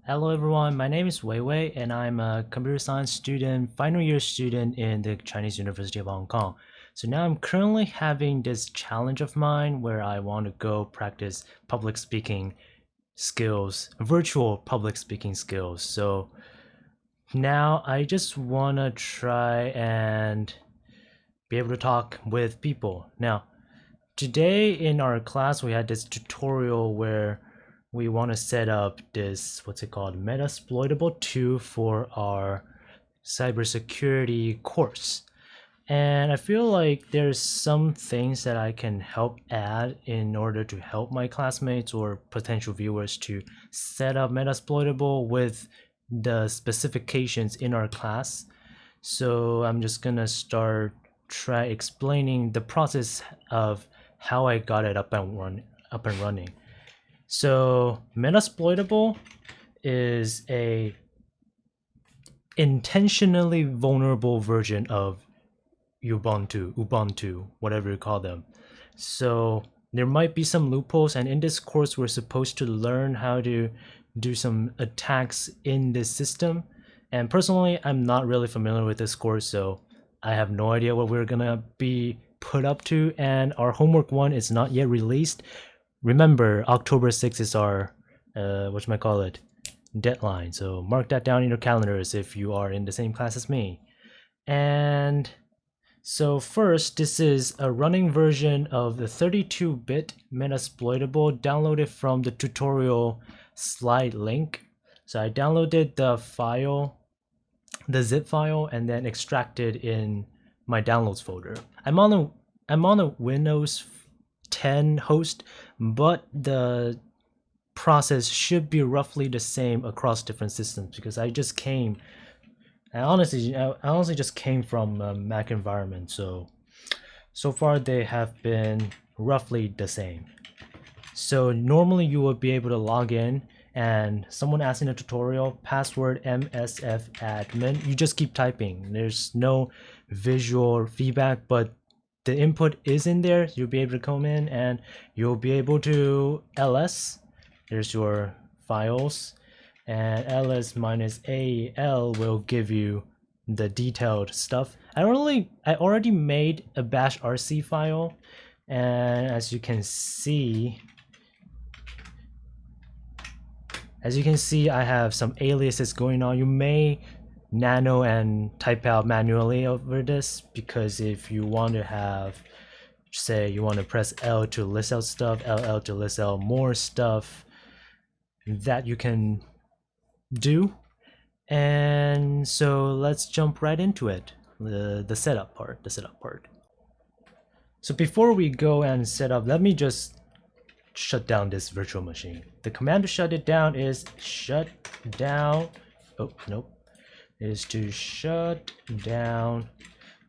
Hello everyone, my name is Wei Wei and I'm a computer science student, final year student in the Chinese University of Hong Kong. So now I'm currently having this challenge of mine where I want to go practice public speaking skills, virtual public speaking skills. So now I just want to try and be able to talk with people. Now, today in our class we had this tutorial where we want to set up this what's it called Metasploitable 2 for our cybersecurity course, and I feel like there's some things that I can help add in order to help my classmates or potential viewers to set up Metasploitable with the specifications in our class. So I'm just gonna start try explaining the process of how I got it up and running. So Metasploitable is a intentionally vulnerable version of Ubuntu, whatever you call them. So there might be some loopholes, and in this course we're supposed to learn how to do some attacks in this system. And personally, I'm not really familiar with this course, so I have no idea what we're gonna be put up to, and our homework one is not yet released. Remember, October 6th is our whatchamacallit deadline, so mark that down in your calendars if you are in the same class as me. And so first, this is a running version of the 32-bit Metasploitable downloaded from the tutorial slide link. So I downloaded the file, the zip file, and then extracted in my downloads folder. I'm on a Windows 10 host, but the process should be roughly the same across different systems because I honestly just came from a Mac environment, so far they have been roughly the same. So normally you would be able to log in and someone asks in a tutorial password msfadmin. You just keep typing. There's no visual feedback, but the input is in there. You'll be able to come in and you'll be able to ls. There's your files, and ls minus al will give you the detailed stuff. I already made a bash rc file, and as you can see, I have some aliases going on. You may nano and type out manually over this, because if you want to have, say you want to press L to list out stuff, LL to list out more stuff, that you can do. And so let's jump right into it, the setup part. So before we go and set up, let me just shut down this virtual machine. The command to shut it down is shut down. Oh, nope. It is to shut down.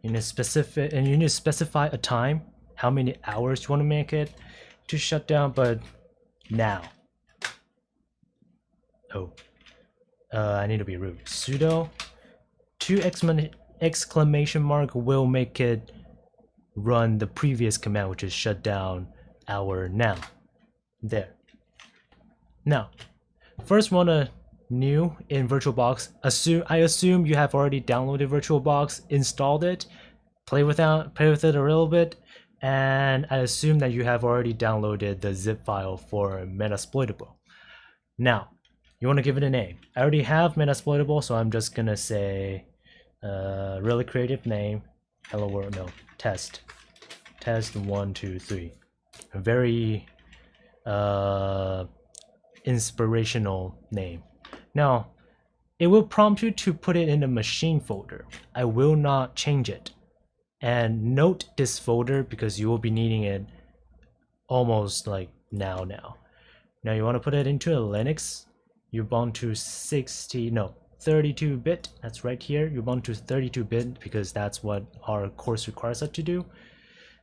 You need to specify a time, how many hours you want to make it to shut down, but now. Oh, I need to be rude. Sudo 2 exclamation mark will make it run the previous command, which is shut down hour now. There. Now, first one new in VirtualBox. I assume you have already downloaded VirtualBox, installed it, play with it a little bit, and I assume that you have already downloaded the zip file for Metasploitable. Now, you want to give it a name. I already have Metasploitable, so I'm just gonna say really creative name, hello world, no, test 1 2 3. A very inspirational name. Now, it will prompt you to put it in the machine folder. I will not change it. And note this folder because you will be needing it almost like now. Now you want to put it into a Linux, Ubuntu 32-bit. That's right here, Ubuntu 32-bit, because that's what our course requires us to do.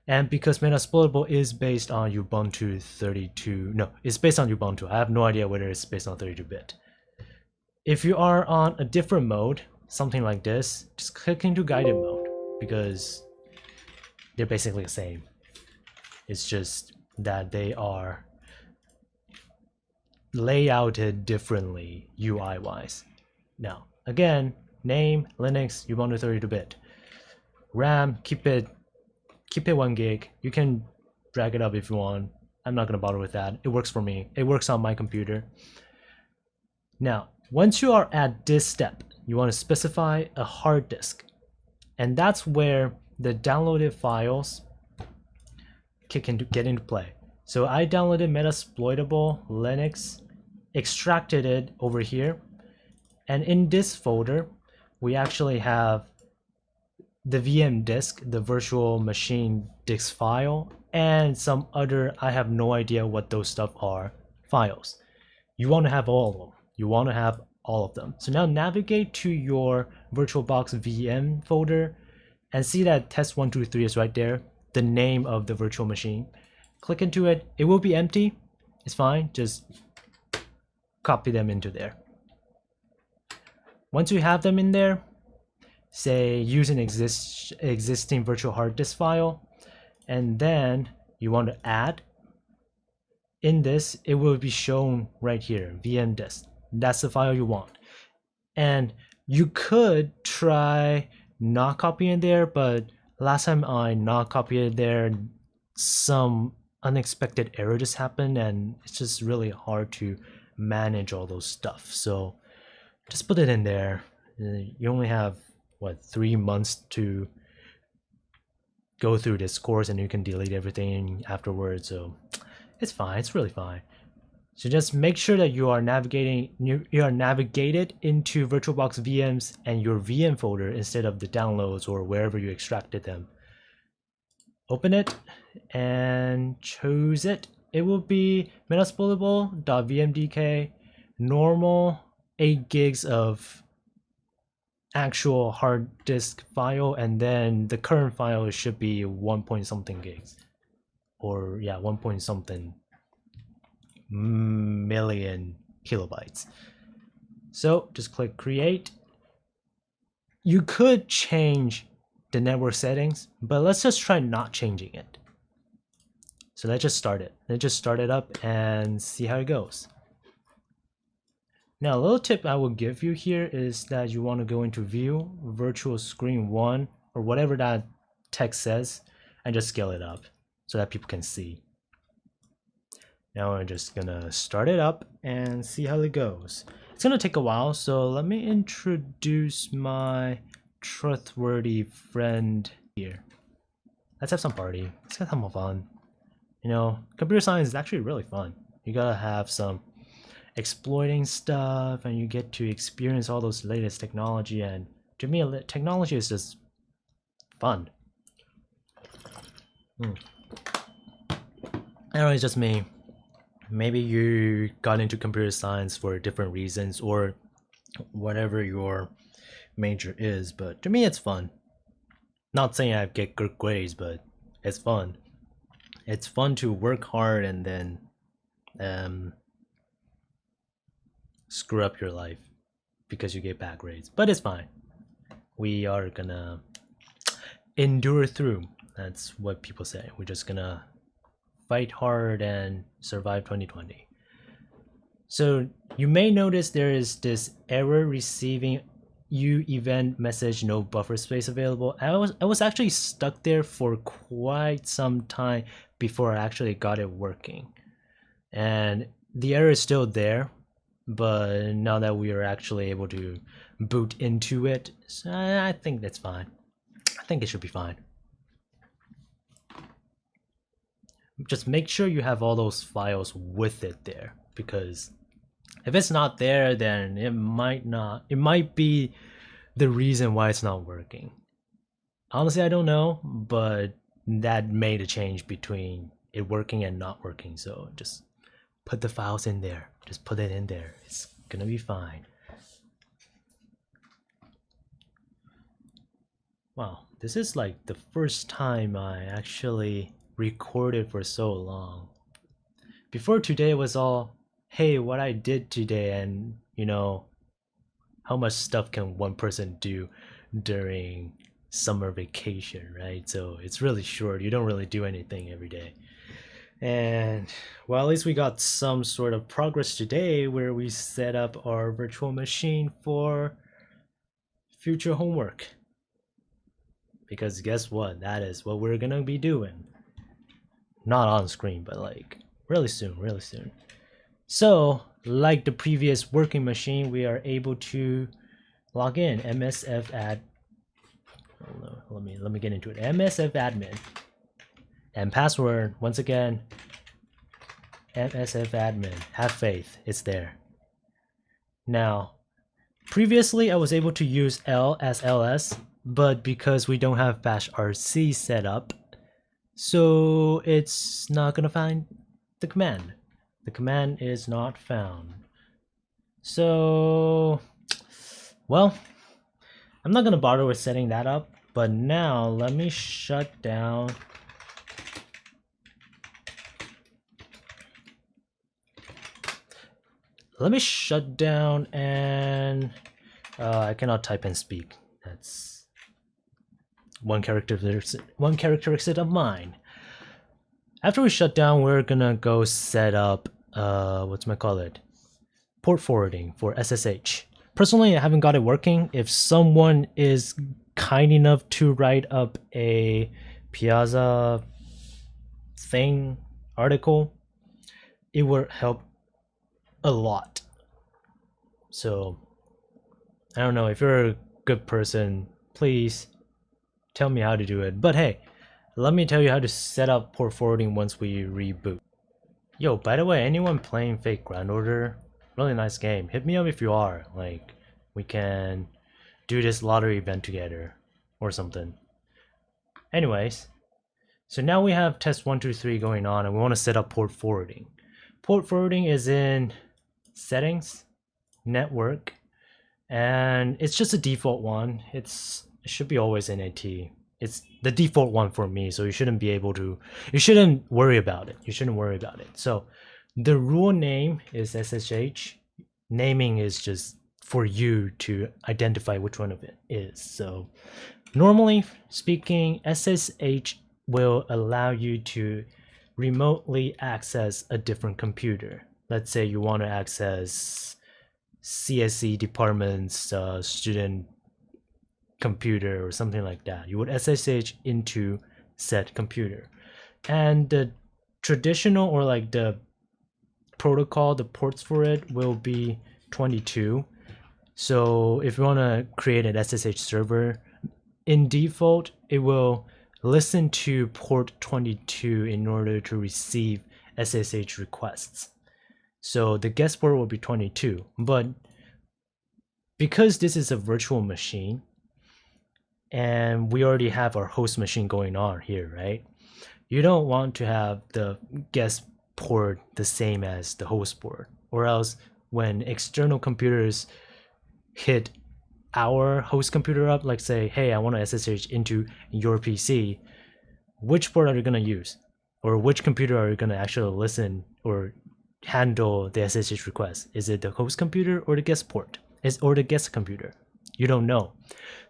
And because Metasploitable is based on Ubuntu 32, no, it's based on Ubuntu. I have no idea whether it's based on 32-bit. If you are on a different mode, something like this, just click into guided mode, because they're basically the same. It's just that they are layouted differently UI wise. Now, again, name Linux, you want to 32-bit. RAM, keep it 1 gig. You can drag it up if you want. I'm not gonna bother with that. It works for me. It works on my computer. Now, once you are at this step, you want to specify a hard disk. And that's where the downloaded files get into play. So I downloaded Metasploitable Linux, extracted it over here, and in this folder, we actually have the VM disk, the virtual machine disk file, and some other, I have no idea what those stuff are, files. You want to have all of them. You want to have all of them. So now navigate to your VirtualBox VM folder and see that test123 is right there, the name of the virtual machine. Click into it. It will be empty. It's fine. Just copy them into there. Once you have them in there, say use an existing virtual hard disk file, and then you want to add. In this, it will be shown right here, VM disk. That's the file you want. And you could try not copying it there, but last time I not copied it there, some unexpected error just happened, and it's just really hard to manage all those stuff. So just put it in there. You only have, what, 3 months to go through this course, and you can delete everything afterwards. So it's fine. It's really fine. So just make sure that you are navigated into VirtualBox VMs and your VM folder instead of the downloads or wherever you extracted them. Open it and choose it. It will be metasploitable.vmdk, normal 8 gigs of actual hard disk file, and then the current file should be 1 point something gigs, or yeah, 1 point something million kilobytes. So just click create. You could change the network settings, but let's just try not changing it. So let's just start it. Let's just start it up and see how it goes. Now, a little tip I will give you here is that you want to go into view, virtual screen 1, or whatever that text says, and just scale it up so that people can see. Now I'm just gonna start it up and see how it goes. It's gonna take a while, so let me introduce my trustworthy friend here. Let's have some party. Let's have some fun. You know, computer science is actually really fun. You gotta have some exploiting stuff, and you get to experience all those latest technology, and to me, technology is just fun. I don't know, it's just me. Maybe you got into computer science for different reasons or whatever your major is, but to me it's fun. Not saying I get good grades, but it's fun. It's fun to work hard and then screw up your life because you get bad grades, but it's fine. We are gonna endure through. That's what people say. We're just gonna fight hard and survive 2020. So you may notice there is this error receiving U event message, no buffer space available. I was actually stuck there for quite some time before I actually got it working. And the error is still there, but now that we are actually able to boot into it, so I think that's fine. I think it should be fine. Just make sure you have all those files with it there, because if it's not there, then it might be the reason why it's not working. Honestly, I don't know, but that made a change between it working and not working. So just put the files in there. Just put it in there. It's gonna be fine. Wow, this is like the first time I actually recorded for so long. Before today was all, hey, what I did today, and you know, how much stuff can one person do during summer vacation, right? So it's really short. You don't really do anything every day. And well, at least we got some sort of progress today where we set up our virtual machine for future homework. Because guess what? That is what we're gonna be doing. Not on screen, but like really soon, really soon. So, like the previous working machine, we are able to log in msf add. Let me get into it. msf admin and password once again. msf admin. Have faith, it's there. Now, previously I was able to use L as ls, but because we don't have bash rc set up, so it's not gonna find the command. The command is not found. So, well, I'm not gonna bother with setting that up, but now let me shut down. Let me shut down and I cannot type and speak. That's one characteristic of mine. After we shut down, we're gonna go set up port forwarding for SSH. Personally, I haven't got it working. If someone is kind enough to write up a Piazza thing article, it would help a lot. So I don't know, if you're a good person, please tell me how to do it. But hey, let me tell you how to set up port forwarding once we reboot. Yo, by the way, anyone playing Fake Ground Order? Really nice game. Hit me up if you are. Like, we can do this lottery event together or something. Anyways, so now we have test 123 going on and we want to set up port forwarding. Port forwarding is in settings, network, and it's just a default one. It should be always NAT. It's the default one for me, so you shouldn't worry about it. You shouldn't worry about it. So the rule name is SSH. Naming is just for you to identify which one of it is. So normally speaking, SSH will allow you to remotely access a different computer. Let's say you want to access CSC department's student computer or something like that. You would SSH into said computer. And the traditional or like the protocol, the ports for it will be 22. So if you want to create an SSH server, in default, it will listen to port 22 in order to receive SSH requests. So the guest port will be 22, but because this is a virtual machine and we already have our host machine going on here, right? You don't want to have the guest port the same as the host port, or else when external computers hit our host computer up, like say, hey, I want to SSH into your PC, which port are you going to use? Or which computer are you going to actually listen or handle the SSH request? Is it the host computer or the guest port? Or the guest computer? You don't know.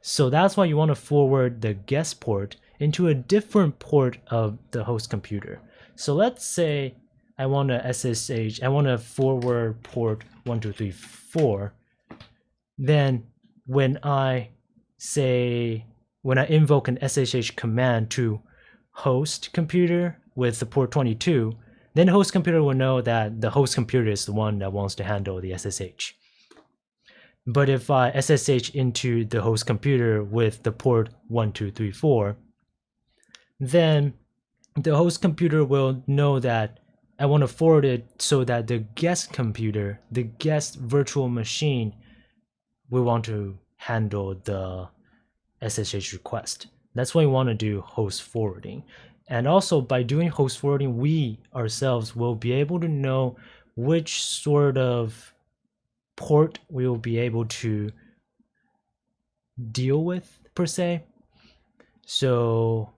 So that's why you want to forward the guest port into a different port of the host computer. So let's say I want to forward port 1234. Then when I invoke an SSH command to host computer with the port 22, then the host computer will know that the host computer is the one that wants to handle the SSH. But if I SSH into the host computer with the port 1234, then the host computer will know that I want to forward it so that the guest computer, the guest virtual machine, will want to handle the SSH request. That's why we want to do host forwarding. And also by doing host forwarding, we ourselves will be able to know which sort of port we will be able to deal with per se. So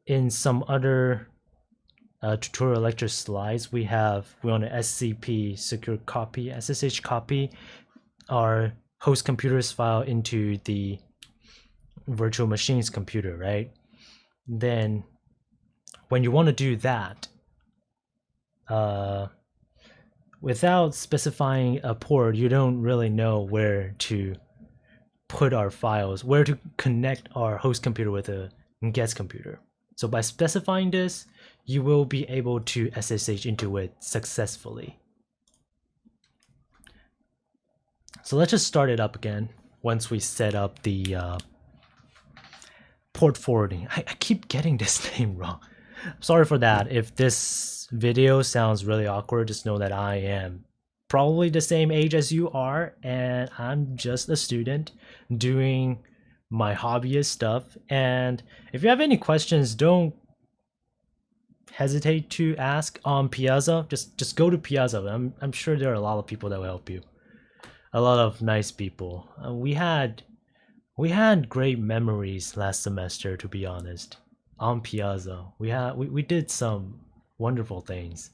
in some other tutorial lecture slides, we want to SCP secure copy, SSH copy our host computer's file into the virtual machine's computer, right? Then when you want to do that, without specifying a port, you don't really know where to put our files, where to connect our host computer with a guest computer. So by specifying this, you will be able to SSH into it successfully. So let's just start it up again once we set up the port forwarding. I keep getting this name wrong. Sorry for that. If this video sounds really awkward, just know that I am probably the same age as you are, and I'm just a student doing my hobbyist stuff. And if you have any questions, don't hesitate to ask on Piazza. Just go to Piazza. I'm sure there are a lot of people that will help you. A lot of nice people. We had great memories last semester, to be honest. On Piazza, we did some wonderful things,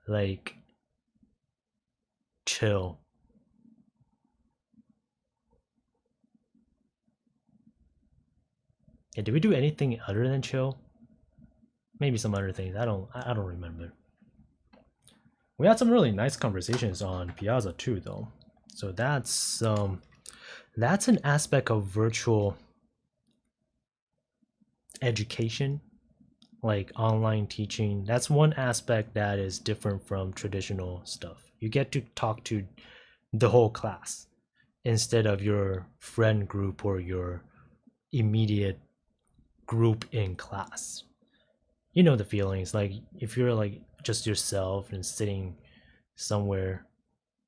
like chill. Yeah, did we do anything other than chill? Maybe some other things. I don't remember. We had some really nice conversations on Piazza too, though. So that's an aspect of virtual education, like online teaching. That's one aspect that is different from traditional stuff. You get to talk to the whole class instead of your friend group or your immediate group in class. You know the feelings, like if you're like just yourself and sitting somewhere.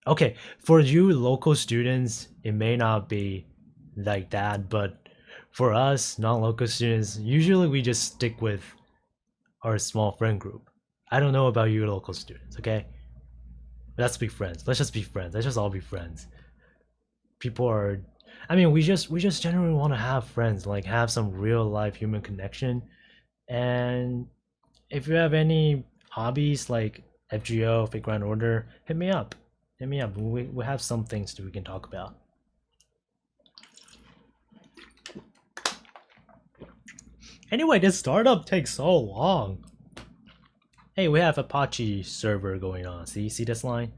Okay, for you local students, it may not be like that, but for us non-local students, usually we just stick with our small friend group. I don't know about you local students, okay? Let's be friends. Let's just be friends. Let's just all be friends. People are, I mean, we just generally want to have friends, like have some real life human connection. And if you have any hobbies like FGO, Fake Grand Order, hit me up. Hit me up. We have some things that we can talk about. Anyway, this startup takes so long. Hey, we have Apache server going on. See this line?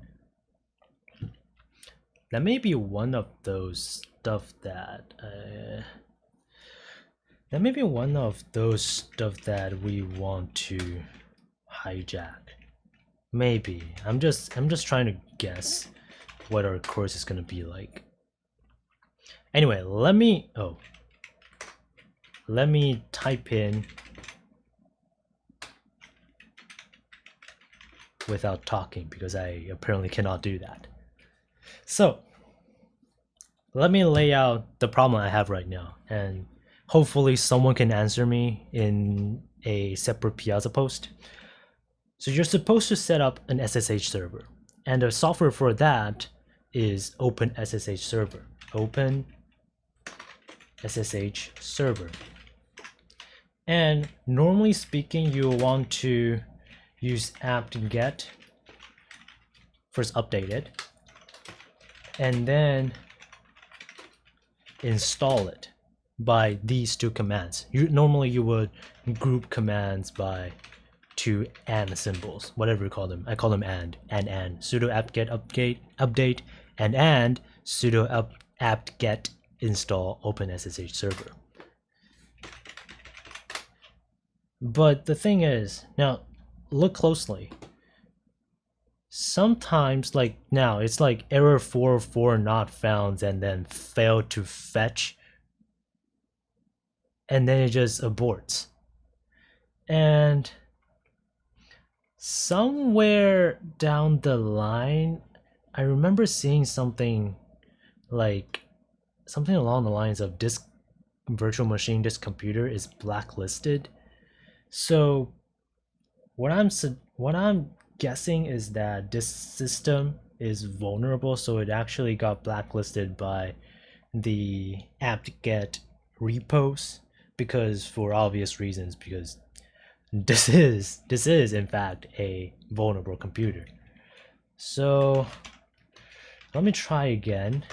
That may be one of those stuff that that may be one of those stuff that we want to hijack. Maybe. I'm just trying to guess what our course is gonna be like. Anyway, let me type in without talking because I apparently cannot do that. So let me lay out the problem I have right now, and hopefully someone can answer me in a separate Piazza post. So you're supposed to set up an SSH server, and the software for that is Open SSH Server. Open SSH Server. And normally speaking, you want to use apt-get, first update it, and then install it by these two commands. Normally you would group commands by two and symbols, whatever you call them. I call them and sudo apt-get update and sudo apt-get install Open SSH Server. But the thing is, now look closely. Sometimes, like now, it's like error 404 not found and then failed to fetch, and then it just aborts. And somewhere down the line, I remember seeing something like something along the lines of this virtual machine, this computer is blacklisted. So what I'm guessing is that this system is vulnerable, so it actually got blacklisted by the apt-get repos, because for obvious reasons, because this is in fact a vulnerable computer. So let me try again.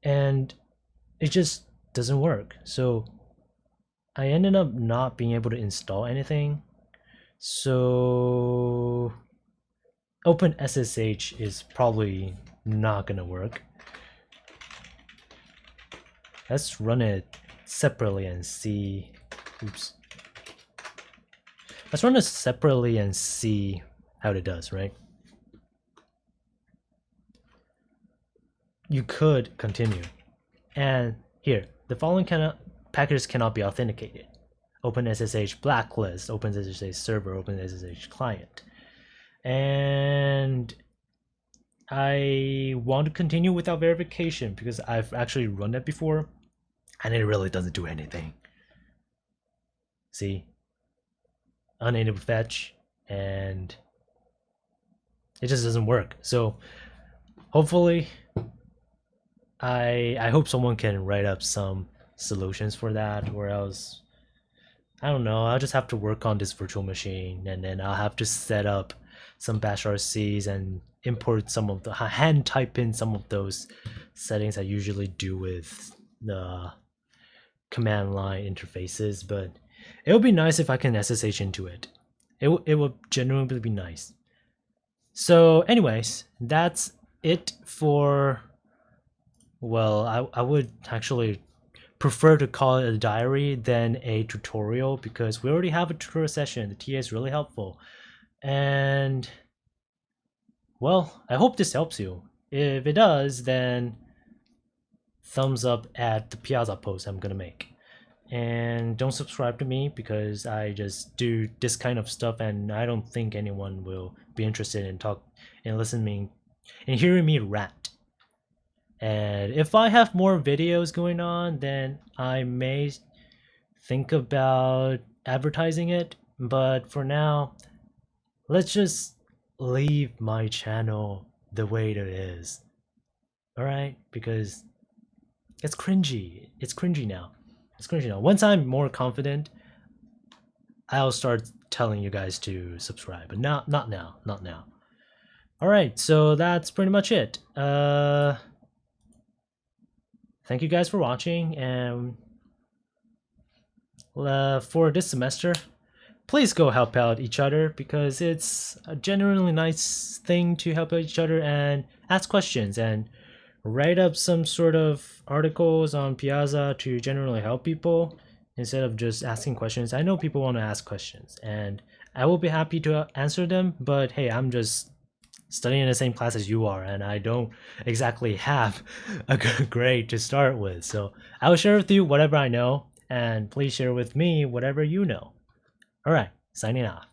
And it just doesn't work. So I ended up not being able to install anything. So OpenSSH is probably not gonna work. Let's run it separately and see. Oops. Let's run it separately and see how it does, right? You could continue. And here, the following packages cannot be authenticated. OpenSSH blacklist, OpenSSH server, OpenSSH client. And I want to continue without verification because I've actually run that before and it really doesn't do anything. See? Unable fetch and it just doesn't work. So hopefully I hope someone can write up some solutions for that, or else I don't know, I'll just have to work on this virtual machine and then I'll have to set up some bash RCs and import some of the hand type in some of those settings I usually do with the command line interfaces, but it would be nice if I can SSH into it. It would genuinely be nice. So anyways, that's it for, well, I would actually prefer to call it a diary than a tutorial because we already have a tutorial session. The TA is really helpful. And well, I hope this helps you. If it does, then thumbs up at the Piazza post I'm gonna make. And don't subscribe to me because I just do this kind of stuff and I don't think anyone will be interested in listening and hearing me rant. And if I have more videos going on, then I may think about advertising it. But for now, let's just leave my channel the way it is. Alright? Because it's cringy. It's cringy now. It's cringy now. Once I'm more confident, I'll start telling you guys to subscribe. But not now. Not now. Alright, so that's pretty much it. Thank you guys for watching, and for this semester, please go help out each other because it's a genuinely nice thing to help out each other and ask questions and write up some sort of articles on Piazza to generally help people instead of just asking questions. I know people want to ask questions and I will be happy to answer them, but hey, I'm just studying in the same class as you are and I don't exactly have a good grade to start with, so I will share with you whatever I know and please share with me whatever you know. All right, signing off.